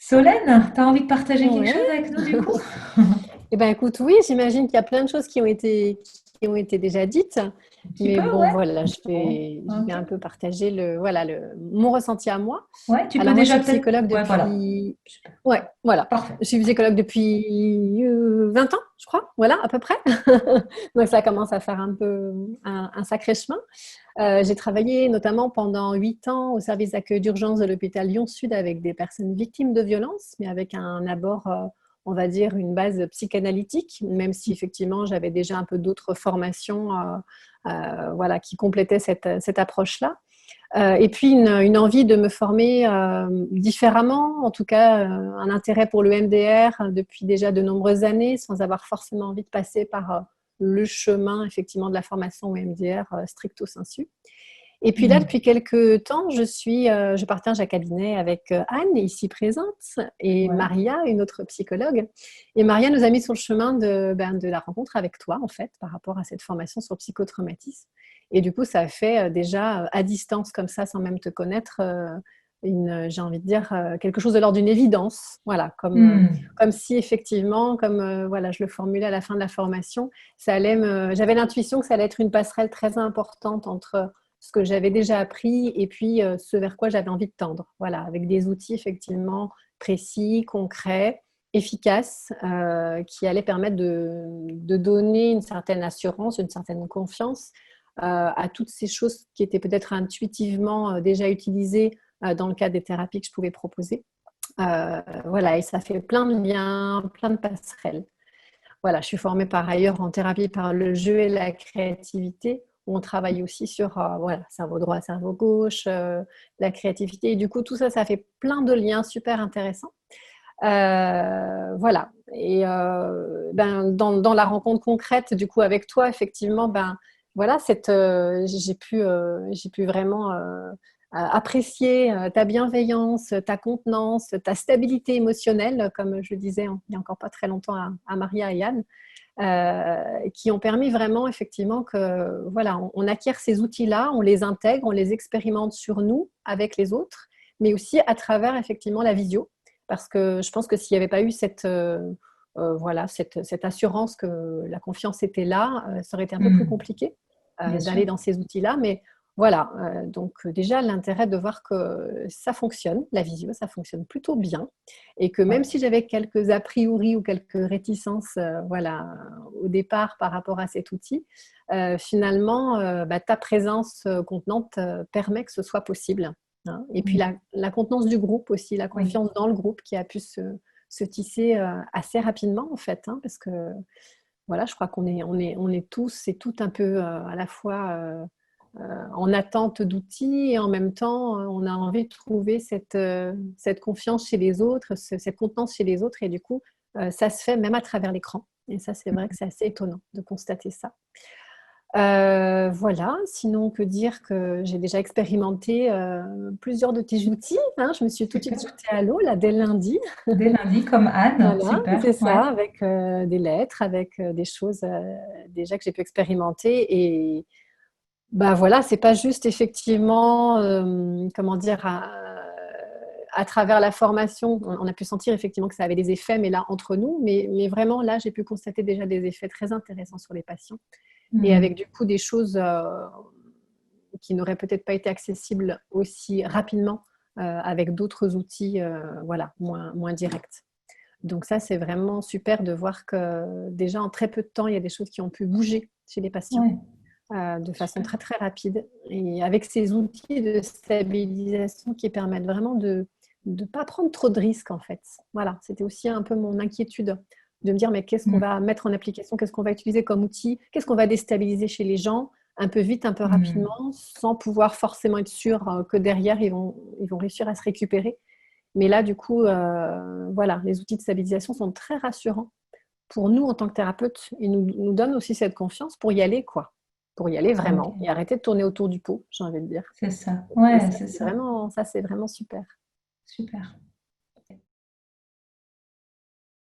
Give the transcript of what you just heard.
Solène, tu as envie de partager quelque Ouais. chose avec nous du coup? Eh ben, écoute, oui, j'imagine qu'il y a plein de choses qui ont été déjà dites. Un petit Mais peu, bon, ouais. voilà, Bon, je vais ok. un peu partager mon ressenti à moi. Ouais, tu peux Alors, moi, je déjà suis peut-être. psychologue Ouais, voilà. depuis, Super. ouais, voilà. Parfait. Je suis psychologue depuis 20 ans, je crois, voilà, à peu près. Donc, ça commence à faire un peu un sacré chemin. J'ai travaillé notamment pendant 8 ans au service d'accueil d'urgence de l'hôpital Lyon-Sud avec des personnes victimes de violences, mais avec un abord, on va dire, une base psychanalytique, même si effectivement j'avais déjà un peu d'autres formations voilà, qui complétaient cette approche-là. Et puis une envie de me former différemment, en tout cas un intérêt pour le MDR depuis déjà de nombreuses années, sans avoir forcément envie de passer par le chemin effectivement de la formation au MDR stricto sensu. Et puis là, Hmm. depuis quelques temps, je partage un cabinet avec Anne, ici présente, et Ouais. Maria, une autre psychologue. Et Maria nous a mis sur le chemin de la rencontre avec toi, en fait, par rapport à cette formation sur le psychotraumatisme. Et du coup, ça a fait déjà à distance, comme ça, sans même te connaître, j'ai envie de dire, quelque chose de l'ordre d'une évidence. Voilà, Hmm. comme si effectivement, comme voilà, je le formulais à la fin de la formation, j'avais l'intuition que ça allait être une passerelle très importante entre ce que j'avais déjà appris et puis ce vers quoi j'avais envie de tendre. Voilà, avec des outils effectivement précis, concrets, efficaces, qui allaient permettre de donner une certaine assurance, une certaine confiance à toutes ces choses qui étaient peut-être intuitivement déjà utilisées dans le cadre des thérapies que je pouvais proposer. Voilà, et ça fait plein de liens, plein de passerelles. Voilà, je suis formée par ailleurs en thérapie par le jeu et la créativité, où on travaille aussi sur voilà, cerveau droit, cerveau gauche, la créativité. Et du coup, tout ça, ça fait plein de liens super intéressants. Voilà. Et dans la rencontre concrète, du coup, avec toi, effectivement, voilà, j'ai pu vraiment apprécier ta bienveillance, ta contenance, ta stabilité émotionnelle, comme je le disais il n'y a encore pas très longtemps à Maria et Yann, qui ont permis vraiment effectivement que voilà, on acquiert ces outils-là, on les intègre, on les expérimente sur nous avec les autres, mais aussi à travers effectivement la visio, parce que je pense que s'il n'y avait pas eu voilà, cette assurance que la confiance était là, ça aurait été un peu plus Hmm. compliqué Bien sûr. d'aller dans ces outils-là, mais voilà, donc déjà l'intérêt de voir que ça fonctionne, la visio, ça fonctionne plutôt bien, et que même Ouais. si j'avais quelques a priori ou quelques réticences, voilà, au départ par rapport à cet outil, finalement, ta présence contenante permet que ce soit possible, hein. Et puis Hmm. la contenance du groupe aussi, la Oui. confiance dans le groupe qui a pu se tisser assez rapidement en fait, hein, parce que voilà, je crois on est tous et toutes un peu à la fois en attente d'outils et en même temps, on a envie de trouver cette confiance chez les autres, cette contenance chez les autres et du coup, ça se fait même à travers l'écran. Et ça, c'est vrai que c'est assez étonnant de constater ça. Voilà, sinon que dire que j'ai déjà expérimenté plusieurs de tes outils, hein. Je me suis tout de suite Super. jetée à l'eau là dès lundi. Dès lundi, comme Anne. Voilà, Super. c'est Ouais. ça, avec des lettres, avec des choses déjà que j'ai pu expérimenter. Et bah voilà, c'est pas juste effectivement, comment dire, à travers la formation, on a pu sentir effectivement que ça avait des effets, mais là, entre nous, mais vraiment, là, j'ai pu constater déjà des effets très intéressants sur les patients et avec Hmm. du coup des choses qui n'auraient peut-être pas été accessibles aussi rapidement avec d'autres outils, voilà, moins directs. Donc ça, c'est vraiment super de voir que déjà en très peu de temps, il y a des choses qui ont pu bouger chez les patients Ouais. de façon Super. très très rapide et avec ces outils de stabilisation qui permettent vraiment de ne pas prendre trop de risques en fait. Voilà, c'était aussi un peu mon inquiétude de me dire mais qu'est-ce qu'on Hmm. va mettre en application, qu'est-ce qu'on va utiliser comme outil, qu'est-ce qu'on va déstabiliser chez les gens un peu vite, un peu Hmm. rapidement, sans pouvoir forcément être sûr que derrière ils vont réussir à se récupérer. Mais là, du coup, voilà, les outils de stabilisation sont très rassurants pour nous en tant que thérapeutes. Ils nous donnent aussi cette confiance pour y aller, quoi. Pour y aller vraiment Ok. et arrêter de tourner autour du pot, j'ai envie de dire. C'est ça. Et Ouais, c'est ça. ça, c'est vraiment super. Super.